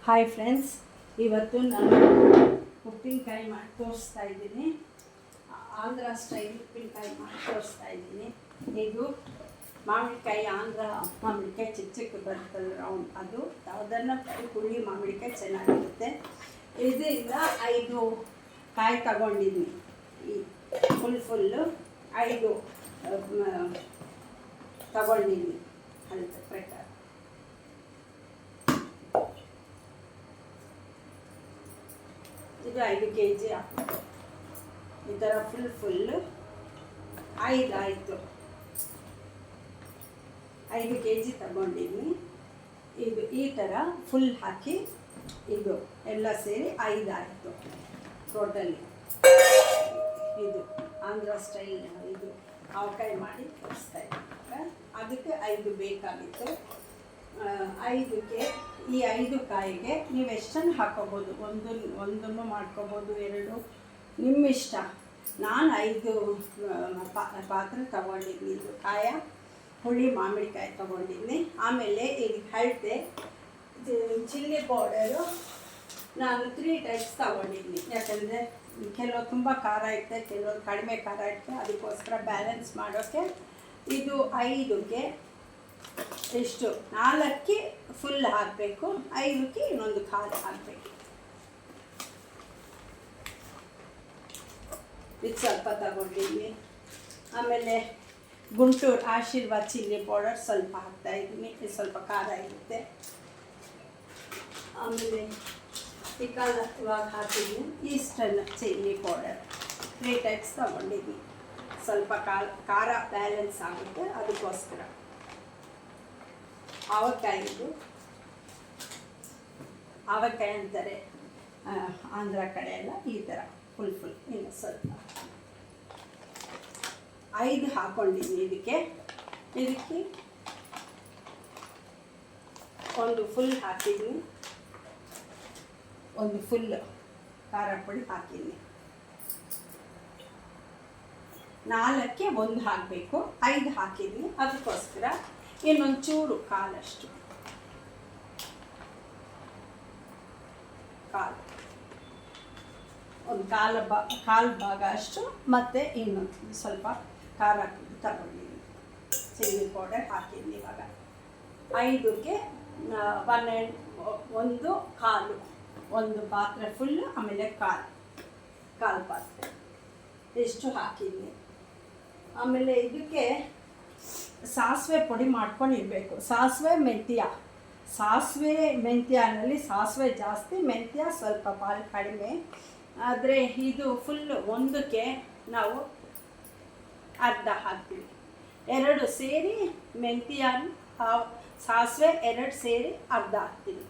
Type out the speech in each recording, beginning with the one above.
Hi friends, ಇವತ್ತು ನಾನು ಉಪ್ಪಿನಕಾಯಿ ಮಾಡಿ ತೋರಿಸ್ತಾ ಇದ್ದೀನಿ. ಆಂಧ್ರ ಸ್ಟೈಲ್ ಉಪ್ಪಿನಕಾಯಿ ಮಾಡಿ ತೋರಿಸ್ತಾ ಇದ್ದೀನಿ. ಇದು ಮಾಮಿಡಿಕಾಯಿ, ಆಂಧ್ರ ಮಾಮಿಡಿಕಾಯಿ ಚಿಕ್ಕ ಚಿಕ್ಕ ಬರ್ತದೆ ರೌಂಡ್, ಅದು ಅದನ್ನು ಹುಳಿ ಮಾಮಿಡಿಕಾಯಿ ಚೆನ್ನಾಗಿರುತ್ತೆ. ಇದರಿಂದ 5 ಕಾಯಿ ತಗೊಂಡಿದ್ದೀನಿ. ಈ ಫುಲ್ಲು 5 ತಗೊಂಡಿದ್ದೀನಿ ಅಳತೆ ಪ್ರಕಾರ. ಇದು 5 kg ಹಾಕ್ಬೇಕು. ಈ ಥರ ಫುಲ್ಲು 5 ಆಯಿತು. 5 kg ತಗೊಂಡಿದ್ದೀನಿ. ಇದು ಈ ಥರ ಫುಲ್ ಹಾಕಿ ಇದು ಎಲ್ಲ ಸೇರಿ 5 ಆಯಿತು ಟೋಟಲಿ. ಇದು ಆಂಧ್ರ ಸ್ಟೈಲ್ ಇದು ಆವಕಾಯಿ ಮಾಡಿ ತೋರಿಸ್ತಾ ಇದ್ದೀನಿ. ಅದಕ್ಕೆ 5 ಬೇಕಾಗಿತ್ತು. 5ಕ್ಕೆ ಈ 5 ಕಾಯಿಗೆ ನೀವು ಎಷ್ಟನ್ನು ಹಾಕೋಬೋದು, ಒಂದನ್ನು ಮಾಡ್ಕೋಬೋದು, 2 ನಿಮ್ಮ ಇಷ್ಟ. ನಾನು 5 ಪಾತ್ರೆ ತಗೊಂಡಿದ್ದೀನಿ. ಇದು ಕಾಯ ಹುಳಿ ಮಾಮಿಡಿಕಾಯಿ ತಗೊಂಡಿದ್ದೀನಿ. ಆಮೇಲೆ ಇದಕ್ಕೆ ಅಳತೆ ಚಿಲ್ಲಿ ಪೌಡರು ನಾನು 3 ಟೈಪ್ಸ್ ತಗೊಂಡಿದ್ದೀನಿ. ಯಾಕಂದರೆ ಕೆಲವು ತುಂಬ ಖಾರ ಇರುತ್ತೆ, ಕೆಲವು ಕಡಿಮೆ ಖಾರ ಇರುತ್ತೆ. ಅದಕ್ಕೋಸ್ಕರ ಬ್ಯಾಲೆನ್ಸ್ ಮಾಡೋಕ್ಕೆ ಇದು 5ಕ್ಕೆ ಎಷ್ಟು 4ಕ್ಕೆ ಫುಲ್ ಹಾಕಬೇಕು, 5ಕ್ಕೆ ಇನ್ನೊಂದು ಕಾಲು ಹಾಕಬೇಕು. ಇದು ಸ್ವಲ್ಪ ತಗೊಂಡಿದ್ದೀನಿ. ಆಮೇಲೆ ಗುಂಟೂರು ಆಶೀರ್ವಾದ ಚಿಲ್ಲಿ ಪೌಡರ್ ಸ್ವಲ್ಪ ಹಾಕ್ತಾಯಿದ್ದೀನಿ. ಇದು ಸ್ವಲ್ಪ ಖಾರ ಇರುತ್ತೆ. ಆಮೇಲೆ ಈ ಕಾಲ ಇವಾಗ ಹಾಕಿದ್ದೀನಿ ಈಸ್ಟರ್ನ್ ಚಿಲ್ಲಿ ಪೌಡರ್ 3 ಟೈಪ್ಸ್ ತಗೊಂಡಿದ್ದೀನಿ. ಸ್ವಲ್ಪ ಖಾರ ಬ್ಯಾಲೆನ್ಸ್ ಆಗುತ್ತೆ, ಅದಕ್ಕೋಸ್ಕರ. ಆವಕಾಯಿ ಅಂತಾರೆ ಆಂಧ್ರ ಕಡೆ ಎಲ್ಲ ಈ ಥರ ಫುಲ್ ಇನ್ನು ಸ್ವಲ್ಪ 5 ಹಾಕ್ಕೊಂಡಿದ್ದೀನಿ. ಇದಕ್ಕೆ ಒಂದು ಫುಲ್ ಹಾಕಿದ್ದೀನಿ, ಒಂದು ಫುಲ್ ಖಾರ ಪುಡಿ ಹಾಕಿದ್ದೀನಿ. 4ಕ್ಕೆ 1 ಹಾಕಬೇಕು, 5 ಹಾಕಿದ್ದೀನಿ. ಅದಕ್ಕೋಸ್ಕರ ಇನ್ನೊಂದು ಚೂರು ಕಾಲಷ್ಟು, ಒಂದು ಕಾಲು ಭಾಗ ಅಷ್ಟು, ಮತ್ತು ಇನ್ನೊಂದು ಸ್ವಲ್ಪ ಖಾರ ತಗೊಂಡಿದ್ದೀನಿ. ಚಿಲ್ಲಿ ಪೌಡರ್ ಹಾಕಿದ್ದೀನಿ. ಇವಾಗ 5ಕ್ಕೆ 1 ಕಾಲು, ಒಂದು ಪಾತ್ರೆ ಫುಲ್ಲು, ಆಮೇಲೆ ಕಾಲು ಪಾತ್ರೆ ಎಷ್ಟು ಹಾಕಿದ್ದೀನಿ. ಆಮೇಲೆ ಇದಕ್ಕೆ ಸಾಸಿವೆ ಪುಡಿ ಮಾಡ್ಕೊಂಡಿರಬೇಕು. ಸಾಸಿವೆ ಮೆಂತ್ಯನಲ್ಲಿ ಸಾಸಿವೆ ಜಾಸ್ತಿ, ಮೆಂತ್ಯ ಸ್ವಲ್ಪ ಪಾಲು ಕಡಿಮೆ. ಆದರೆ ಇದು ಫುಲ್ಲು 1ಕ್ಕೆ ನಾವು ಅರ್ಧ ಹಾಕ್ತೀವಿ. 2 ಸೇರಿ ಮೆಂತ್ಯ ಸಾಸಿವೆ 2 ಸೇರಿ ಅರ್ಧ ಹಾಕ್ತೀವಿ.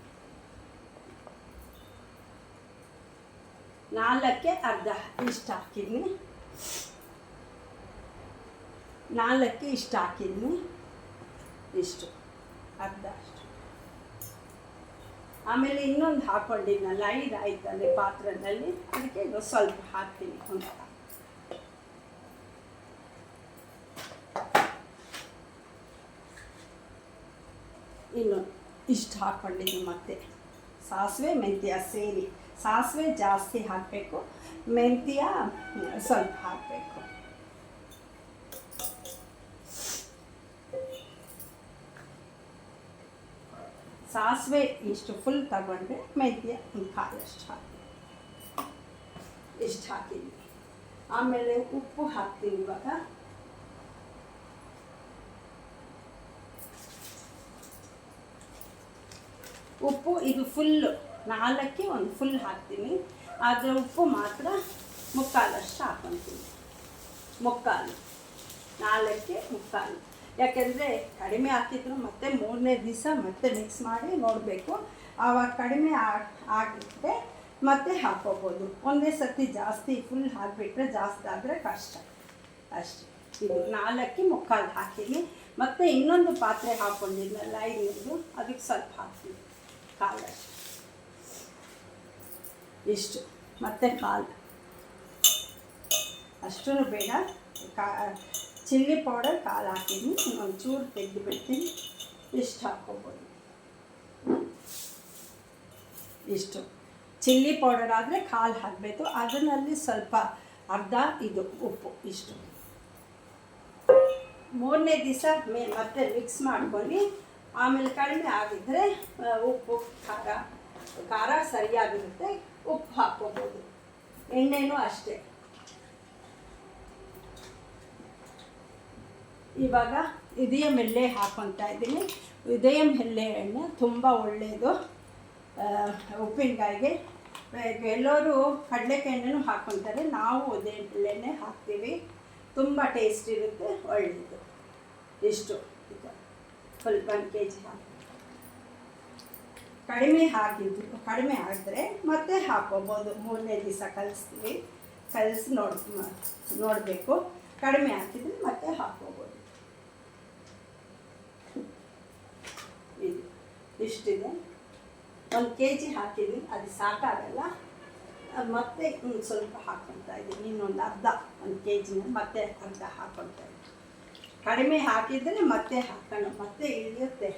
4ಕ್ಕೆ ಅರ್ಧ ಇಷ್ಟು ಹಾಕಿದ್ದೀನಿ. 4ಕ್ಕೆ ಇಷ್ಟು ಹಾಕಿದ್ದೀನಿ, ಇಷ್ಟು ಅರ್ಧ ಅಷ್ಟು. ಆಮೇಲೆ ಇನ್ನೊಂದು ಹಾಕ್ಕೊಂಡಿದ್ನಲ್ಲ 5 ಆಯ್ತಲ್ಲಿ ಪಾತ್ರೆಯಲ್ಲಿ, ಅದಕ್ಕೆ ಇದು ಸ್ವಲ್ಪ ಹಾಕ್ತೀನಿ. ಇನ್ನೊಂದು ಇಷ್ಟು ಹಾಕ್ಕೊಂಡಿದ್ದೀನಿ. ಮತ್ತೆ ಸಾಸಿವೆ ಮೆಂತ್ಯ ಸೇರಿ, ಸಾಸಿವೆ ಜಾಸ್ತಿ ಹಾಕಬೇಕು, ಮೆಂತ್ಯ ಸ್ವಲ್ಪ ಹಾಕಬೇಕು. ಸಾಸಿವೆ ಇಷ್ಟು ಫುಲ್ ತಗೊಂಡ್ರೆ ಮೆಂತ್ಯ ಒಂದು ಕಾಲಷ್ಟು ಹಾಕಿ, ಇಷ್ಟು ಹಾಕಿದ್ವಿ. ಆಮೇಲೆ ಉಪ್ಪು ಹಾಕ್ತೀನಿ. ಇವಾಗ ಉಪ್ಪು ಇದು ಫುಲ್ಲು 4ಕ್ಕೆ 1 ಫುಲ್ ಹಾಕ್ತೀನಿ. ಆದರೆ ಉಪ್ಪು ಮಾತ್ರ ಮುಕ್ಕಾಲಷ್ಟು ಹಾಕ್ಕೊತೀನಿ. 4ಕ್ಕೆ 3/4. ಯಾಕೆಂದರೆ ಕಡಿಮೆ ಹಾಕಿದ್ರು ಮತ್ತೆ 3ನೇ ದಿವಸ ಮತ್ತೆ ಮಿಕ್ಸ್ ಮಾಡಿ ನೋಡಬೇಕು. ಆವಾಗ ಕಡಿಮೆ ಆಗಿಬಿಟ್ರೆ ಮತ್ತೆ ಹಾಕ್ಕೋಬೋದು. ಒಂದೇ ಸರ್ತಿ ಜಾಸ್ತಿ ಫುಲ್ ಹಾಕಿಬಿಟ್ರೆ ಜಾಸ್ತಿ ಆದರೆ ಕಷ್ಟ ಅಷ್ಟೇ. ಇದು 4ಕ್ಕೆ 3/4 ಹಾಕಿನಿ. ಮತ್ತು ಇನ್ನೊಂದು ಪಾತ್ರೆ ಹಾಕ್ಕೊಂಡಿದ್ನಲ್ಲ 5, ಅದಕ್ಕೆ ಸ್ವಲ್ಪ ಹಾಕ್ತೀನಿ, ಕಾಲಷ್ಟು ಇಷ್ಟು, ಮತ್ತು ಕಾಲು ಅಷ್ಟೂ ಬೇಡ. ಚಿಲ್ಲಿ ಪೌಡರ್ ಕಾಲು ಹಾಕಿದ್ದೀನಿ, ಇನ್ನೊಂದು ಚೂರು ತೆಗೆದು ಬಿಡ್ತೀನಿ. ಇಷ್ಟು ಹಾಕ್ಕೋಬೋದು. ಇಷ್ಟು ಚಿಲ್ಲಿ ಪೌಡರ್ ಆದರೆ ಕಾಲು ಹಾಕಬೇಕು, ಅದರಲ್ಲಿ ಸ್ವಲ್ಪ ಅರ್ಧ ಇದು ಉಪ್ಪು ಇಷ್ಟು. ಮೂರನೇ ದಿವಸ ಮತ್ತೆ ಮಿಕ್ಸ್ ಮಾಡ್ಕೊಂಡು ಆಮೇಲೆ ಕಡಿಮೆ ಆಗಿದ್ದರೆ ಉಪ್ಪು ಖಾರ ಸರಿಯಾಗಿರುತ್ತೆ, ಉಪ್ಪು ಹಾಕ್ಕೋಬೋದು. ಎಣ್ಣೆನೂ ಅಷ್ಟೇ. ಇವಾಗ ಉದಯಂ ಎಣ್ಣೆ ಹಾಕ್ಕೊತಾ ಇದ್ದೀನಿ. ಉದಯಂ ಎಣ್ಣೆ ತುಂಬ ಒಳ್ಳೆಯದು ಉಪ್ಪಿನಕಾಯಿಗೆ. ಎಲ್ಲರೂ ಕಡಲೆಕಾಯಿ ಎಣ್ಣೆನೂ ಹಾಕ್ಕೊತಾರೆ, ನಾವು ಉದಯಂ ಎಣ್ಣೆ ಹಾಕ್ತೀವಿ, ತುಂಬ ಟೇಸ್ಟ್ ಇರುತ್ತೆ, ಒಳ್ಳೆಯದು. ಇಷ್ಟು ಸ್ವಲ್ಪ 1 kg ಹಾಕಿ. ಕಡಿಮೆ ಆಗಿದ್ರೆ ಮತ್ತೆ ಹಾಕ್ಕೋಬೋದು. ಮೂರನೇ ದಿವಸ ಕಲಿಸಿ ನೋಡಬೇಕು. ಕಡಿಮೆ ಹಾಕಿದ್ರೆ ಮತ್ತೆ ಹಾಕ್ಕೋಬೋದು. ಇದು ಇಷ್ಟಿದೆ. 1 kg ಹಾಕಿದ್ದೀನಿ, ಅದು ಸಾಕಾಗಲ್ಲ, ಮತ್ತೆ ಸ್ವಲ್ಪ ಹಾಕ್ಕೊತಾ ಇದ್ದೀನಿ. ಇನ್ನೊಂದು ಅರ್ಧ 1 kg ಮತ್ತೆ ಅರ್ಧ ಹಾಕ್ಕೊತಾ ಇದ್ದೀನಿ. ಕಡಿಮೆ ಹಾಕಿದರೆ ಮತ್ತೆ ಹಾಕೋಣ, ಮತ್ತೆ ಇಳಿಯುತ್ತೆ,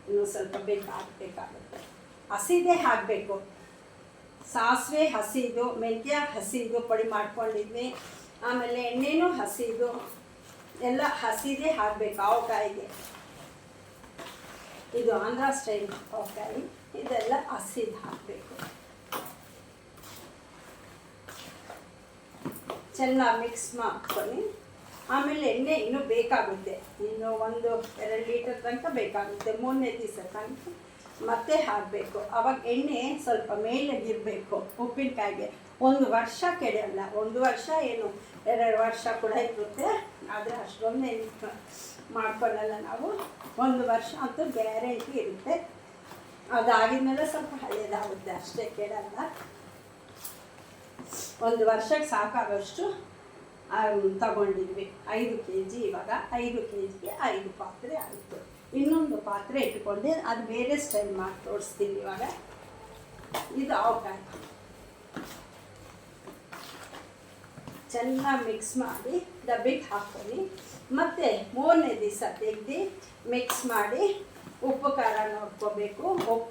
ಇನ್ನೂ ಸ್ವಲ್ಪ ಬೇಕಾಗುತ್ತೆ. ಹಸಿದೇ ಹಾಕಬೇಕು. ಸಾಸಿವೆ ಹಸಿದು, ಮೆಂತ್ಯ ಹಸಿದು ಪುಡಿ ಮಾಡ್ಕೊಂಡಿದ್ವಿ, ಆಮೇಲೆ ಎಣ್ಣೆನೂ ಹಸಿದು, ಎಲ್ಲ ಹಸಿದೇ ಹಾಕಬೇಕು. ಆವಕಾಯಿಗೆ ಇದು ಆಂಧ್ರ ಸ್ಟೈಲ್ ಆವಕಾಯಿ, ಇದೆಲ್ಲ ಹಸಿದು ಹಾಕಬೇಕು. ಚೆನ್ನಾಗಿ ಮಿಕ್ಸ್ ಮಾಡ್ಕೊಂಡು ಆಮೇಲೆ ಎಣ್ಣೆ ಇನ್ನೂ ಬೇಕಾಗುತ್ತೆ, ಇನ್ನು 1-2 ಲೀಟರ್ ತನಕ ಬೇಕಾಗುತ್ತೆ. ಮೂರನೇ ದಿವಸ ತನಕ ಮತ್ತೆ ಹಾಕಬೇಕು. ಆವಾಗ ಎಣ್ಣೆ ಸ್ವಲ್ಪ ಮೇಲೆಗಿರಬೇಕು. ಉಪ್ಪಿನಕಾಯಿಗೆ 1 ವರ್ಷ ಕೆಡಲ್ಲ, 1 ವರ್ಷ ಏನು 2 ವರ್ಷ ಕೂಡ ಇರುತ್ತೆ, ಆದರೆ ಅಷ್ಟೊಂದೇ ಮಾಡ್ಕೊಳ್ಳಲ್ಲ ನಾವು. 1 ವರ್ಷ ಅಂತೂ ಗ್ಯಾರಂಟಿ ಇರುತ್ತೆ. ಅದಾಗಿದ್ಮೇಲೆ ಸ್ವಲ್ಪ ಹಳೇದಾಗುತ್ತೆ, ಅಷ್ಟೇ, ಕೆಡಲ್ಲ. 1 ವರ್ಷಕ್ಕೆ ಸಾಕಾಗಷ್ಟು ತಗೊಂಡಿದ್ವಿ. 5 kg. ಇವಾಗ 5 kgಗೆ 5 ಪಾತ್ರೆ ಆಯಿತು. ಇನ್ನೊಂದು ಪಾತ್ರೆ ಇಟ್ಕೊಂಡೆ, ಅದು ಬೇರೆ ಸ್ಟೈಲ್ ಮಾಡಿ ತೋರಿಸ್ತೀನಿ ಇವಾಗ. ಇದು ಆವಕಾಯಿ ಚೆನ್ನಾಗಿ ಮಿಕ್ಸ್ ಮಾಡಿ ಡಬ್ಬಿಗೆ ಹಾಕ್ಕೊಂಡು ಮತ್ತೆ ಮೂರನೇ ದಿವಸ ತೆಗೆದು ಮಿಕ್ಸ್ ಮಾಡಿ ಉಪ್ಪು ಖಾರ ನೋಡ್ಕೋಬೇಕು.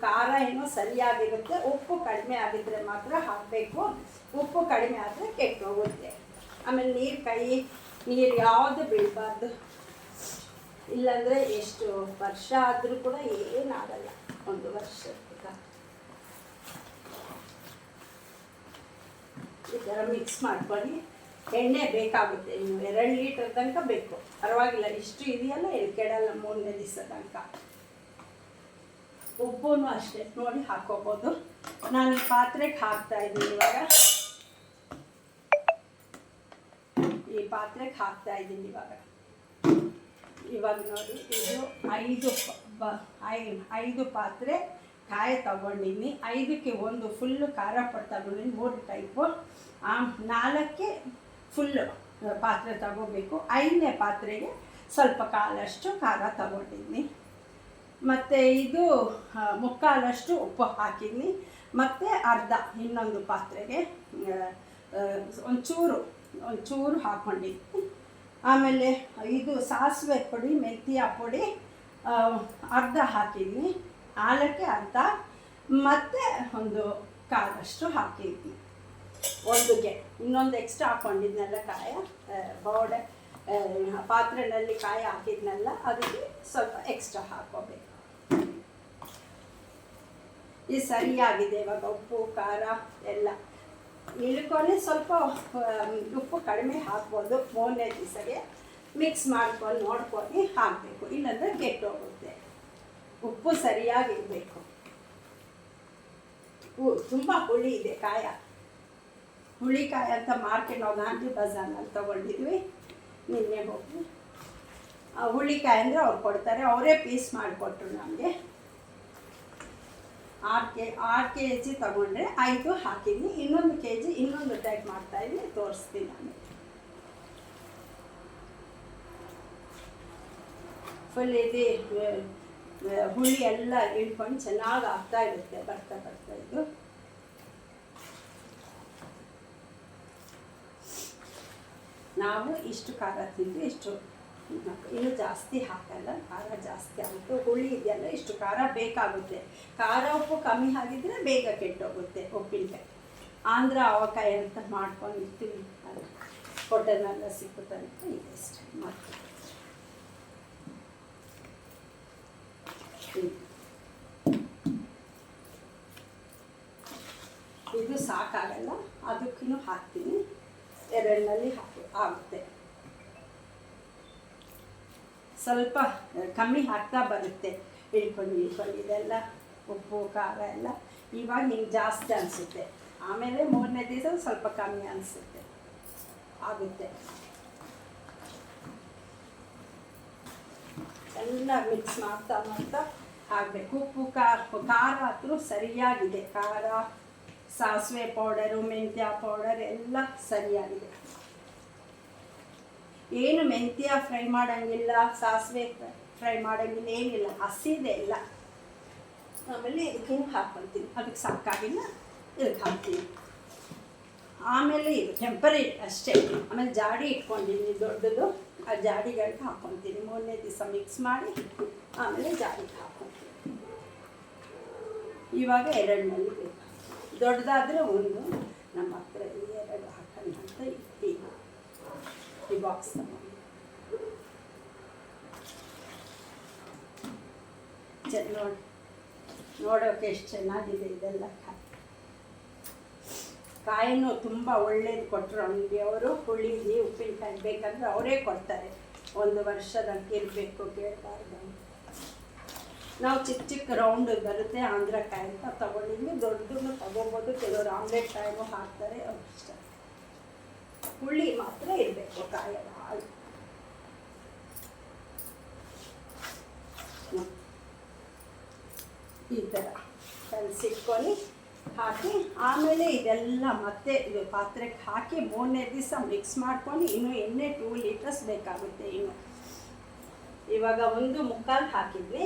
ಖಾರ ಏನೋ ಸರಿಯಾಗಿರುತ್ತೆ, ಉಪ್ಪು ಕಡಿಮೆ ಆಗಿದ್ದರೆ ಮಾತ್ರ ಹಾಕಬೇಕು. ಉಪ್ಪು ಕಡಿಮೆ ಆದರೆ ಕೆಟ್ಟೋಗುತ್ತೆ. ಆಮೇಲೆ ನೀರು ಯಾವುದು ಬೀಳಬಾರ್ದು, ಇಲ್ಲಾಂದರೆ ಎಷ್ಟು ವರ್ಷ ಆದರೂ ಕೂಡ ಏನಾಗಲ್ಲ. 1 ವರ್ಷ ಈ ಥರ ಮಿಕ್ಸ್ ಮಾಡ್ಕೊಂಡು ಎಣ್ಣೆ ಬೇಕಾಗುತ್ತೆ. ಇನ್ನು 2 ಲೀಟರ್ ತನಕ ಬೇಕು, ಪರವಾಗಿಲ್ಲ. ಇಷ್ಟು ಇದೆಯಲ್ಲ, ಕೆಡಲ್ಲ. ಮೂರನೇ ದಿವಸ ತನಕ ಉಪ್ಪು ಅಷ್ಟೇ ನೋಡಿ ಹಾಕ್ಕೋಬೋದು. ನಾನು ಈ ಪಾತ್ರೆಗೆ ಹಾಕ್ತಾ ಇದ್ದೀನಿ ಇವಾಗ. ಈ ಪಾತ್ರೆಗೆ ಹಾಕ್ತಾ ಇದ್ದೀನಿ ಇವಾಗ ನೋಡಿ. ಇದು 5 ಪಾತ್ರೆ ಕಾಯಿ ತಗೊಂಡಿನಿ. 5ಕ್ಕೆ 1 ಫುಲ್ಲು ಖಾರ ಪಟ್ಟು ತಗೊಂಡಿನಿ, 3 ಟೈಪು. 4ಕ್ಕೆ ಫುಲ್ಲು ಪಾತ್ರೆ ತಗೋಬೇಕು. 5ನೇ ಪಾತ್ರೆಗೆ ಸ್ವಲ್ಪ ಕಾಲಷ್ಟು ಖಾರ ತಗೊಂಡಿದ್ದೀನಿ. ಮತ್ತು ಇದು 3/4 ಉಪ್ಪು ಹಾಕಿದ್ದೀನಿ. ಮತ್ತು ಅರ್ಧ ಇನ್ನೊಂದು ಪಾತ್ರೆಗೆ ಒಂಚೂರು ಹಾಕ್ಕೊಂಡಿದ್ದೀನಿ. ಆಮೇಲೆ ಇದು ಸಾಸಿವೆ ಪುಡಿ, ಮೆಂತ್ಯ ಪುಡಿ ಅರ್ಧ ಹಾಕಿದ್ದೀನಿ. 4ಕ್ಕೆ ಅರ್ಧ, ಮತ್ತು 1/4 ಹಾಕಿದ್ದೀನಿ. 1ಗೆ ಇನ್ನೊಂದು ಎಕ್ಸ್ಟ್ರಾ ಹಾಕ್ಕೊಂಡಿದ್ನಲ್ಲ ಕಾಯ ಬೌಡೆ ಪಾತ್ರೆಯಲ್ಲಿ ಕಾಯಿ ಹಾಕಿದ್ನಲ್ಲ, ಅದಕ್ಕೆ ಸ್ವಲ್ಪ ಎಕ್ಸ್ಟ್ರಾ ಹಾಕ್ಕೋಬೇಕು. ಇದು ಸರಿಯಾಗಿದೆ. ಇವಾಗ ಉಪ್ಪು ಖಾರ ಎಲ್ಲ ಇಳ್ಕೊಂಡು ಸ್ವಲ್ಪ ಉಪ್ಪು ಕಡಿಮೆ ಹಾಕ್ಬೋದು. ಮೂರನೇ ದಿವಸಗೆ ಮಿಕ್ಸ್ ಮಾಡ್ಕೊಂಡು ನೋಡ್ಕೊಂಡು ಹಾಕಬೇಕು, ಇಲ್ಲಾಂದರೆ ಕೆಟ್ಟೋಗುತ್ತೆ. ಉಪ್ಪು ಸರಿಯಾಗಿರಬೇಕು. ತುಂಬ ಹುಳಿ ಇದೆ ಕಾಯ. ಹುಳಿಕಾಯಿ ಅಂತ ಮಾರ್ಕೆಟ್ ನಾವು ಗಾಂಧಿ ಬಜಾರ್ನಲ್ಲಿ ತೊಗೊಂಡಿದ್ವಿ ನಿನ್ನೆ ಹೋಗಿ. ಹುಳಿಕಾಯಿ ಅಂದರೆ ಅವ್ರು ಕೊಡ್ತಾರೆ, ಅವರೇ ಪೀಸ್ ಮಾಡಿಕೊಟ್ರು ನಮಗೆ. 6 kg ತಗೊಂಡ್ರೆ 5 ಹಾಕಿದ್ದೀನಿ. ಇನ್ನೊಂದು kg ಇನ್ನೊಂದು ಟೈಪ್ ಮಾಡ್ತಾಯಿದ್ದೀನಿ, ತೋರಿಸ್ತೀನಿ ನಾನು. ಫುಲ್ ಇದು ಹುಳಿ ಎಲ್ಲ ಇಳ್ಕೊಂಡು ಚೆನ್ನಾಗಿ ಆಗ್ತಾ ಇರುತ್ತೆ ಬರ್ತಾ ಇದು. ನಾವು ಇಷ್ಟು ಖಾರ ತಿಂದು ಇಷ್ಟು ಇನ್ನೂ ಜಾಸ್ತಿ ಹಾಕಲ್ಲ, ಖಾರ ಜಾಸ್ತಿ ಆಗುತ್ತೆ. ಹುಳಿ ಇದೆಯಲ್ಲ ಇಷ್ಟು ಖಾರ ಬೇಕಾಗುತ್ತೆ. ಖಾರ ಉಪ್ಪು ಕಮ್ಮಿ ಆಗಿದ್ರೆ ಬೇಗ ಕೆಟ್ಟೋಗುತ್ತೆ ಉಪ್ಪಿನಕಾಯಿ. ಆಂಧ್ರ ಆವಕಾಯಿ ಅಂತ ಮಾಡ್ಕೊಂಡಿರ್ತೀವಿ, ಅದು ಹೋಟೆಲ್ನೆಲ್ಲ ಸಿಕ್ಕುತ್ತಂತ ಇದೆ ಅಷ್ಟೇ. ಮತ್ತು ಇದು ಸಾಕಾಗಲ್ಲ, ಅದಕ್ಕೂ ಹಾಕ್ತೀನಿ. ಎರಡನಲ್ಲಿ ಆಗುತ್ತೆ. ಸ್ವಲ್ಪ ಕಮ್ಮಿ ಹಾಕ್ತಾ ಬರುತ್ತೆ, ಇಳ್ಕೊಂಡು ಇದೆಲ್ಲ ಉಪ್ಪು ಖಾರ ಎಲ್ಲ. ಇವಾಗ ಹಿಂಗೆ ಜಾಸ್ತಿ ಅನಿಸುತ್ತೆ, ಆಮೇಲೆ 3ನೇ ದಿವಸ ಸ್ವಲ್ಪ ಕಮ್ಮಿ ಅನಿಸುತ್ತೆ, ಆಗುತ್ತೆ. ಎಲ್ಲ ಮಿಕ್ಸ್ ಮಾಡ್ತಾ ಹಾಕಬೇಕು. ಉಪ್ಪು ಖಾರ ಹತ್ರ ಸರಿಯಾಗಿದೆ. ಖಾರ, ಸಾಸಿವೆ ಪೌಡರು, ಮೆಂತ್ಯ ಪೌಡರ್ ಎಲ್ಲ ಸರಿಯಾಗಿದೆ. ಏನು ಮೆಂತ್ಯ ಫ್ರೈ ಮಾಡೋಂಗಿಲ್ಲ, ಸಾಸಿವೆ ಫ್ರೈ ಮಾಡೋಂಗಿಲ್ಲ, ಏನಿಲ್ಲ, ಹಸಿದೆ ಎಲ್ಲ. ಆಮೇಲೆ ಇದಕ್ಕೆ ಹಾಕ್ಕೊಳ್ತೀನಿ, ಅದಕ್ಕೆ ಸಾಕಾಗಿಲ್ಲ ಇದಕ್ಕೆ ಹಾಕ್ತೀನಿ. ಆಮೇಲೆ ಇದು ಟೆಂಪರೇರಿ ಅಷ್ಟೇ. ಆಮೇಲೆ ಜಾಡಿ ಇಟ್ಕೊಂಡಿದ್ದೀನಿ ದೊಡ್ಡದು, ಆ ಜಾಡಿಗಳಿಗೆ ಹಾಕ್ಕೊತೀನಿ. 3ನೇ ದಿವಸ ಮಿಕ್ಸ್ ಮಾಡಿ ಆಮೇಲೆ ಜಾಡಿಗೆ ಹಾಕ್ಕೊತೀನಿ. ಇವಾಗ 2ನಲ್ಲಿ ಬೇಕು, ದೊಡ್ಡದಾದರೆ 1, ನಮ್ಮ ಹತ್ರ 2 ಹಾಕೋಣ ಅಂತ ಇರ್ತೀನಿ. ಈ ಬಾಕ್ಸ್ ನೋಡೋಕೆ ಎಷ್ಟು ಚೆನ್ನಾಗಿದೆ ಇದೆಲ್ಲ. ಕಾಯಿನೂ ತುಂಬ ಒಳ್ಳೇದು ಕೊಟ್ಟರು ಅಂಗಡಿಯವರು. ಹುಳಿದಿ ಉಪ್ಪಿನಕಾಯಿ ಬೇಕಂದ್ರೆ ಅವರೇ ಕೊಡ್ತಾರೆ. 1 ವರ್ಷದಂಗೆ ಇರಬೇಕು, ಕೇಳಬಾರ್ದು. ನಾವು ಚಿಕ್ಕ ರೌಂಡ್ ಬರುತ್ತೆ ಆಂಧ್ರಕಾಯಿ ಅಂತ ತೊಗೊಂಡಿದ್ವಿ. ದೊಡ್ಡದನ್ನು ತೊಗೊಬೋದು, ಕೆಲವರು ಆಮ್ಲೆಟ್ ಕಾಯಿನೂ ಹಾಕ್ತಾರೆ, ಅವ್ರು ಇಷ್ಟ. ಹುಳಿ ಮಾತ್ರ ಇರಬೇಕು ಕಾಯಲ್ಲ ಹಾಳು. ಈ ಥರ ಕಲಸಿಟ್ಕೊಂಡು ಹಾಕಿ ಆಮೇಲೆ ಇದೆಲ್ಲ ಮತ್ತೆ ಇದು ಪಾತ್ರೆಗೆ ಹಾಕಿ 3ನೇ ದಿವಸ ಮಿಕ್ಸ್ ಮಾಡ್ಕೊಂಡು ಇನ್ನೂ ಎಣ್ಣೆ 2 ಲೀಟರ್ಸ್ ಬೇಕಾಗುತ್ತೆ. ಇನ್ನು ಇವಾಗ 1.25 ಹಾಕಿದ್ವಿ,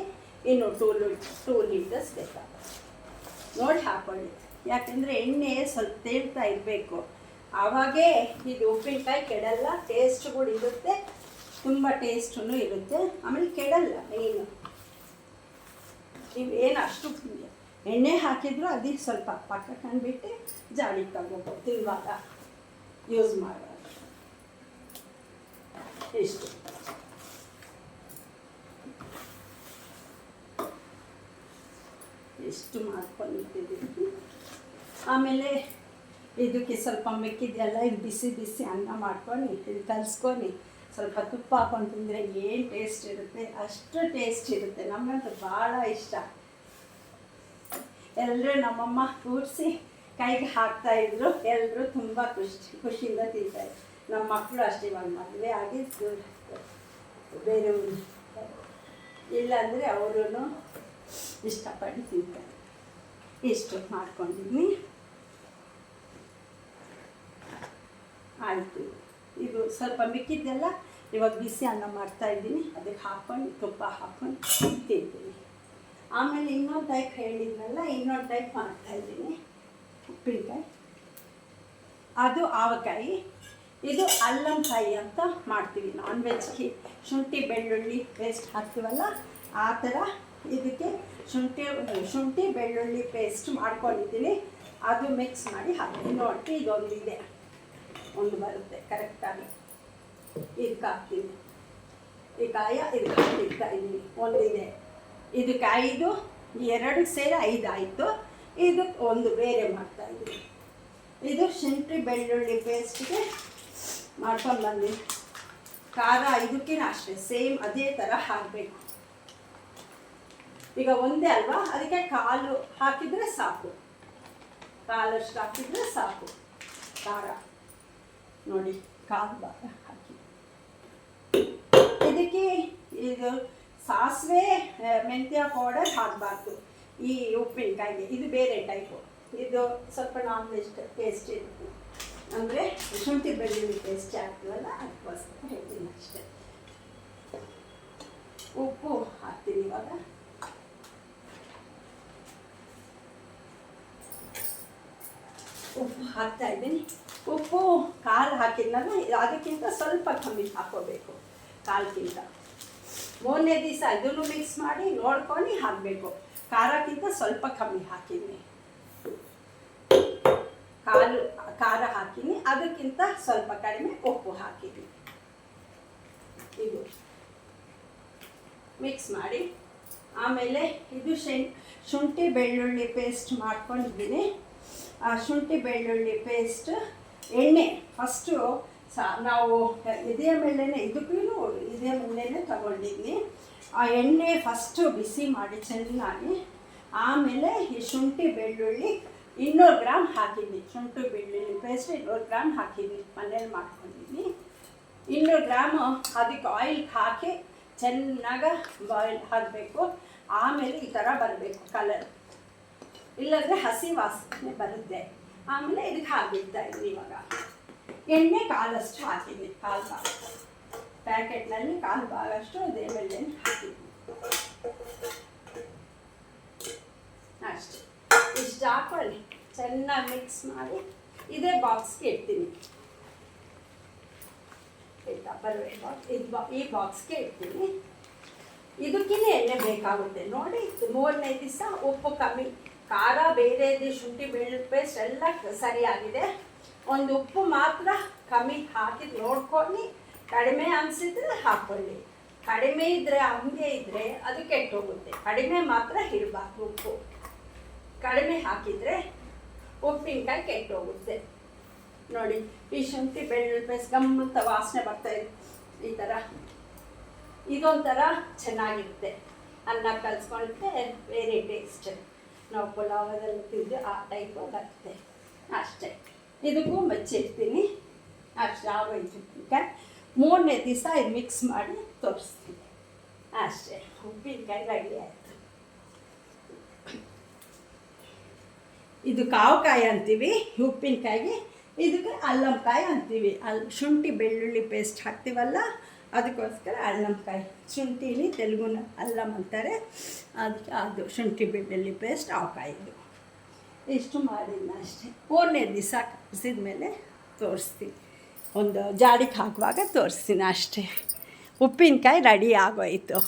ಇನ್ನು 2 ಲೀಟರ್ಸ್ ಬೇಕಾಗುತ್ತೆ. ನೋಡಿ ಹಾಕೊಳ್ಳಿ, ಯಾಕೆಂದರೆ ಎಣ್ಣೆ ಸ್ವಲ್ಪ ತೇಳ್ತಾ ಇರಬೇಕು, ಆವಾಗೇ ಇದು ಉಪ್ಪಿನಕಾಯಿ ಕೆಡಲ್ಲ. ಟೇಸ್ಟ್ಗಳು ಇರುತ್ತೆ, ತುಂಬ ಟೇಸ್ಟೂ ಇರುತ್ತೆ, ಆಮೇಲೆ ಕೆಡಲ್ಲ. ನೀವೇನು ಅಷ್ಟು ಎಣ್ಣೆ ಹಾಕಿದ್ರು ಅದಕ್ಕೆ ಸ್ವಲ್ಪ ಪಕ್ಕ ಕಂಡುಬಿಟ್ಟು ಜಾಡಿಗೆ ತಗೋಬೋದು, ತಿನ್ನುವಾಗ ಯೂಸ್ ಮಾಡುವಾಗ. ಇಷ್ಟು ಇಷ್ಟು ಮಾಡ್ಕೊಂಡಿಟ್ಟಿದ್ದೀವಿ. ಆಮೇಲೆ ಇದಕ್ಕೆ ಸ್ವಲ್ಪ ಮೆಕ್ಕಿದೆಲ್ಲ ಇದು ಬಿಸಿ ಬಿಸಿ ಅನ್ನ ಮಾಡ್ಕೊಂಡು ಇದು ಕಲಿಸ್ಕೊಂಡು ಸ್ವಲ್ಪ ತುಪ್ಪ ಹಾಕೊಂಡು ತಿಂದರೆ ಏನು ಟೇಸ್ಟ್ ಇರುತ್ತೆ, ಅಷ್ಟು ಟೇಸ್ಟ್ ಇರುತ್ತೆ. ನಮಗಂತೂ ಭಾಳ ಇಷ್ಟ. ಎಲ್ಲರೂ ನಮ್ಮಮ್ಮ ಕೂರಿಸಿ ಕೈಗೆ ಹಾಕ್ತಾಯಿದ್ರು, ಎಲ್ಲರೂ ತುಂಬ ಖುಷಿಯಿಂದ ತಿಂತಾರೆ. ನಮ್ಮ ಮಕ್ಕಳು ಅಷ್ಟೇ, ಇವಾಗ ಮದುವೆ ಆಗಿ ಬೇರೆ ಇಲ್ಲಾಂದರೆ ಅವರೂ ಇಷ್ಟಪಟ್ಟು ತಿಂತಾರೆ. ಇಷ್ಟು ಮಾಡ್ಕೊಂಡಿದ್ವಿ. ಆಯಿತು, ಇದು ಸ್ವಲ್ಪ ಮಿಕ್ಕಿದ್ದೆಲ್ಲ ಇವಾಗ ಬಿಸಿ ಅನ್ನ ಮಾಡ್ತಾಯಿದ್ದೀನಿ, ಅದಕ್ಕೆ ಹಾಕ್ಕೊಂಡು ತುಪ್ಪ ಹಾಕ್ಕೊಂಡು ತಿಂತೀನಿ. ಆಮೇಲೆ ಇನ್ನೊಂದು ಟೈಪ್ ಹೇಳಿದ್ನಲ್ಲ, ಇನ್ನೊಂದು ಟೈಪ್ ಮಾಡ್ತಾಯಿದ್ದೀನಿ ಉಪ್ಪಿನಕಾಯಿ. ಅದು ಆವಕಾಯಿ, ಇದು ಅಲ್ಲಂಕಾಯಿ ಅಂತ ಮಾಡ್ತೀವಿ. ನಾನ್ ವೆಜ್ಗೆ ಶುಂಠಿ ಬೆಳ್ಳುಳ್ಳಿ ಪೇಸ್ಟ್ ಹಾಕ್ತೀವಲ್ಲ, ಆ ಥರ ಇದಕ್ಕೆ ಶುಂಠಿ ಬೆಳ್ಳುಳ್ಳಿ ಪೇಸ್ಟ್ ಮಾಡ್ಕೊಂಡಿದ್ದೀನಿ. ಅದು ಮಿಕ್ಸ್ ಮಾಡಿ ಹಾಕ್ತೀನಿ. ನೋಡಿ, ಇದೊಂದಿದೆ, ಒಂದು ಬರುತ್ತೆ ಕರೆಕ್ಟಾಗಿ, ಇದಕ್ಕೆ ಹಾಕ್ತೀನಿ. ಈ ಕಾಯ ಇದಕ್ಕೆ ಹಾಕ್ತಾಯಿದ್ದೀನಿ, ಒಂದಿದೆ. ಇದಕ್ಕೆ 5, 2 ಸೇರಿ 5 ಆಯಿತು. ಇದಕ್ಕೆ ಒಂದು ಬೇರೆ ಮಾಡ್ತಾಯಿದ್ದೀನಿ. ಇದು ಶುಂಠಿ ಬೆಳ್ಳುಳ್ಳಿ ಪೇಸ್ಟ್ಗೆ ಮಾಡ್ಕೊಂಡು ಬಂದಿನಿ. ಖಾರ ಇದಕ್ಕಿನ ಅಷ್ಟೇ ಸೇಮ್ ಅದೇ ಥರ ಹಾಕಬೇಕು. ಈಗ ಒಂದೇ ಅಲ್ವಾ, ಅದಕ್ಕೆ ಕಾಲು ಹಾಕಿದರೆ ಸಾಕು, ಕಾಲಷ್ಟು ಹಾಕಿದರೆ ಸಾಕು ಖಾರ. ನೋಡಿ, ಕಾಲು ಭಾಗ ಹಾಕಿ. ಇದಕ್ಕೆ ಇದು ಸಾಸಿವೆ ಮೆಂತ್ಯ ಪೌಡರ್ ಹಾಕಬಾರ್ದು ಈ ಉಪ್ಪಿನಕಾಯಿಗೆ, ಇದು ಬೇರೆ ಟೈಪು. ಇದು ಸ್ವಲ್ಪ ನಾನ್ ವೆಜ್ ಟೇಸ್ಟ್ ಇರುತ್ತೆ, ಅಂದರೆ ಶುಂಠಿ ಬೆಳ್ಳುಳ್ಳಿ ಪೇಸ್ಟ್ ಹಾಕ್ತೀವಲ್ಲ, ಅದಕ್ಕೋಸ್ಕರ ಹೇಳ್ತೀನಿ ಅಷ್ಟೇ. ಉಪ್ಪು ಹಾಕ್ತೀನಿ ಇವಾಗ. ಉಪ್ಪು ಹಾಕ್ತಾಯಿದ್ದೀನಿ. ಉಪ್ಪು ಖಾರ ಹಾಕಿದ್ನಲ್ಲ, ಅದಕ್ಕಿಂತ ಸ್ವಲ್ಪ ಕಮ್ಮಿ ಹಾಕ್ಕೋಬೇಕು. ಕಾಲ್ಗಿಂತ. ಮೂರನೇ ದಿವಸ ಇದನ್ನು ಮಿಕ್ಸ್ ಮಾಡಿ ನೋಡ್ಕೊಂಡು ಹಾಕಬೇಕು. ಖಾರಕ್ಕಿಂತ ಸ್ವಲ್ಪ ಕಮ್ಮಿ ಹಾಕಿದ್ದೀನಿ, ಕಾಲು ಖಾರ ಹಾಕಿನಿ, ಅದಕ್ಕಿಂತ ಸ್ವಲ್ಪ ಕಡಿಮೆ ಉಪ್ಪು ಹಾಕಿದ್ದೀನಿ. ಇದು ಮಿಕ್ಸ್ ಮಾಡಿ ಆಮೇಲೆ ಇದು ಶುಂಠಿ ಬೆಳ್ಳುಳ್ಳಿ ಪೇಸ್ಟ್ ಮಾಡ್ಕೊಂಡಿದ್ದೀನಿ. ಆ ಶುಂಠಿ ಬೆಳ್ಳುಳ್ಳಿ ಪೇಸ್ಟ್ ಎಣ್ಣೆ ಫಸ್ಟು ನಾವು ಇದೇ ಮೇಲೆನೆ, ಇದಕ್ಕೂ ಇದೇ ಮೇಲೆನೆ ತಗೊಂಡಿದ್ದೀನಿ. ಆ ಎಣ್ಣೆ ಫಸ್ಟು ಬಿಸಿ ಮಾಡಿ ಚೆನ್ನಾಗಿ, ಆಮೇಲೆ ಈ ಶುಂಠಿ ಬೆಳ್ಳುಳ್ಳಿ 200 ಗ್ರಾಮ್ ಹಾಕಿದ್ದೀನಿ. ಶುಂಠಿ ಬೆಳ್ಳುಳ್ಳಿ ಪೇಸ್ಟ್ 200 ಗ್ರಾಮ್ ಹಾಕಿದ್ದೀನಿ, ಮನೇಲಿ ಮಾಡ್ಕೊಂಡಿದ್ದೀನಿ. 200 ಗ್ರಾಮು ಅದಕ್ಕೆ ಆಯಿಲ್ ಹಾಕಿ ಚೆನ್ನಾಗಿ ಬಾಯ್ಲ್ ಹಾಕಬೇಕು. ಆಮೇಲೆ ಈ ಥರ ಬರಬೇಕು ಕಲರ್, ಇಲ್ಲಾಂದರೆ ಹಸಿ ವಾಸನೆ ಬರುತ್ತೆ. ಆಮೇಲೆ ಇದಕ್ಕೆ ಹಾಕಿಡ್ತಾ ಇದ್ದೀನಿ. ಇವಾಗ ಎಣ್ಣೆ ಕಾಲಷ್ಟು ಹಾಕಿದ್ದೀನಿ, ಕಾಲು ಭಾಗ ಪ್ಯಾಕೆಟ್ನಲ್ಲಿ ಕಾಲು ಭಾಗಷ್ಟು ಅದೇ ಮೇಲೆ ಹಾಕಿದ್ದೀನಿ. ಅಷ್ಟೇ, ಇಷ್ಟು ಹಾಕೊಳ್ಳಿ, ಚೆನ್ನಾಗಿ ಮಿಕ್ಸ್ ಮಾಡಿ ಇದೇ ಬಾಕ್ಸ್ಗೆ ಇಡ್ತೀನಿ. ಆಯಿತಾ, ಬರಬೇಕು ಈ ಬಾಕ್ಸ್ಗೆ ಇಡ್ತೀನಿ. ಇದಕ್ಕಿಂತ ಎಣ್ಣೆ ಬೇಕಾಗುತ್ತೆ ನೋಡಿ. 3ನೇ ದಿವಸ ಉಪ್ಪು ಕಮ್ಮಿ, ಖಾರ ಬೇರೆದು, ಶುಂಠಿ ಬೆಳ್ಳುಳ್ಳಿ ಪೇಸ್ಟ್ ಎಲ್ಲ ಸರಿಯಾಗಿದೆ. ಒಂದು ಉಪ್ಪು ಮಾತ್ರ ಕಮ್ಮಿ ಹಾಕಿದ್ದು ನೋಡ್ಕೊಂಡು, ಕಡಿಮೆ ಅನಿಸಿದ್ರೆ ಹಾಕ್ಕೊಳ್ಳಿ. ಕಡಿಮೆ ಇದ್ದರೆ ಹಂಗೆ ಇದ್ದರೆ ಅದು ಕೆಟ್ಟೋಗುತ್ತೆ. ಕಡಿಮೆ ಮಾತ್ರ ಇರಬಾರ್ದು ಉಪ್ಪು. ಕಡಿಮೆ ಹಾಕಿದರೆ ಉಪ್ಪಿನಕಾಯಿ ಕೆಟ್ಟೋಗುತ್ತೆ. ನೋಡಿ, ಈ ಶುಂಠಿ ಬೆಳ್ಳುಳ್ಳಿ ಪೇಸ್ಟ್ ಗಮ್ಮಂತ ವಾಸನೆ ಬರ್ತಾಯಿದೆ. ಈ ಥರ ಇದೊಂಥರ ಚೆನ್ನಾಗಿರುತ್ತೆ. ಅನ್ನ ಕಲಿಸ್ಕೊಂಡ್ರೆ ಬೇರೆ ಟೇಸ್ಟ್, ನಾವು ಪುಲಾವದಲ್ಲಿ ತಿಂದು ಆ ಟೈಪು ಬರುತ್ತೆ. ಅಷ್ಟೇ, ಇದಕ್ಕೂ ಮಚ್ಚಿಡ್ತೀನಿ. ಅಷ್ಟು ಆಗೋಯ್ತು ಉಪ್ಪಿನಕಾಯಿ. 3ನೇ ದಿವಸ ಇದು ಮಿಕ್ಸ್ ಮಾಡಿ ತೋರಿಸ್ತೀನಿ. ಅಷ್ಟೇ, ಉಪ್ಪಿನಕಾಯಿ ರೆಡಿ ಆಯಿತು. ಇದು ಕಾವುಕಾಯಿ ಅಂತೀವಿ ಉಪ್ಪಿನಕಾಯಿಗೆ, ಇದಕ್ಕೆ ಅಲ್ಲಂಕಾಯಿ ಅಂತೀವಿ. ಶುಂಠಿ ಬೆಳ್ಳುಳ್ಳಿ ಪೇಸ್ಟ್ ಹಾಕ್ತೀವಲ್ಲ, ಅದಕ್ಕೋಸ್ಕರ ಅಲ್ಲಂಕಾಯಿ. ಶುಂಠಿಲಿ ತೆಲುಗುನ ಅಲ್ಲಂ ಅಂತಾರೆ, ಅದಕ್ಕೆ ಅದು ಶುಂಠಿ ಬೆಳ್ಳುಳ್ಳಿ ಪೇಸ್ಟ್ ಆವಕಾಯಿದು. ಇಷ್ಟು ಮಾಡಿದ್ನ ಅಷ್ಟೇ. 3ನೇ ದಿವಸ ಕಲಿಸಿದ ಮೇಲೆ ತೋರಿಸ್ತೀನಿ, ಒಂದು ಜಾಡಿಗೆ ಹಾಕುವಾಗ ತೋರಿಸ್ತೀನಿ ಅಷ್ಟೇ. ಉಪ್ಪಿನಕಾಯಿ ರೆಡಿ ಆಗೋಯಿತು,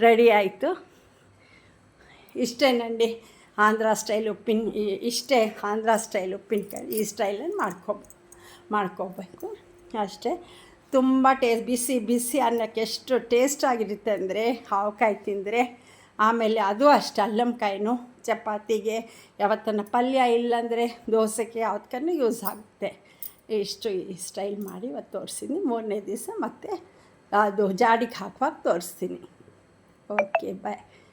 ರೆಡಿ ಆಯಿತು. ಇಷ್ಟೇ ನಂಡಿ ಆಂಧ್ರ ಸ್ಟೈಲ್ ಇಷ್ಟೇ ಆಂಧ್ರ ಸ್ಟೈಲ್ ಉಪ್ಪಿನಕಾಯಿ. ಈ ಸ್ಟೈಲಲ್ಲಿ ಮಾಡ್ಕೋಬೇಕು ಅಷ್ಟೇ. ತುಂಬ ಬಿಸಿ ಬಿಸಿ ಅನ್ನಕ್ಕೆ ಎಷ್ಟು ಟೇಸ್ಟಾಗಿರುತ್ತೆ ಅಂದರೆ ಹಾವಕಾಯಿ ತಿಂದರೆ. ಆಮೇಲೆ ಅದು ಅಷ್ಟೇ, ಅಲ್ಲಂಕಾಯಿನೂ ಚಪಾತಿಗೆ, ಯಾವತ್ತನ ಪಲ್ಯ ಇಲ್ಲಾಂದರೆ ದೋಸೆಗೆ ಯಾವತ್ತಕ್ಕೂ ಯೂಸ್ ಆಗುತ್ತೆ. ಇಷ್ಟು ಈ ಸ್ಟೈಲ್ ಮಾಡಿ ಇವತ್ತು ತೋರಿಸ್ತೀನಿ. 3ನೇ ದಿವಸ ಮತ್ತೆ ಅದು ಜಾಡಿಗೆ ಹಾಕುವಾಗ ತೋರಿಸ್ತೀನಿ. ಓಕೆ, ಬಾಯ್.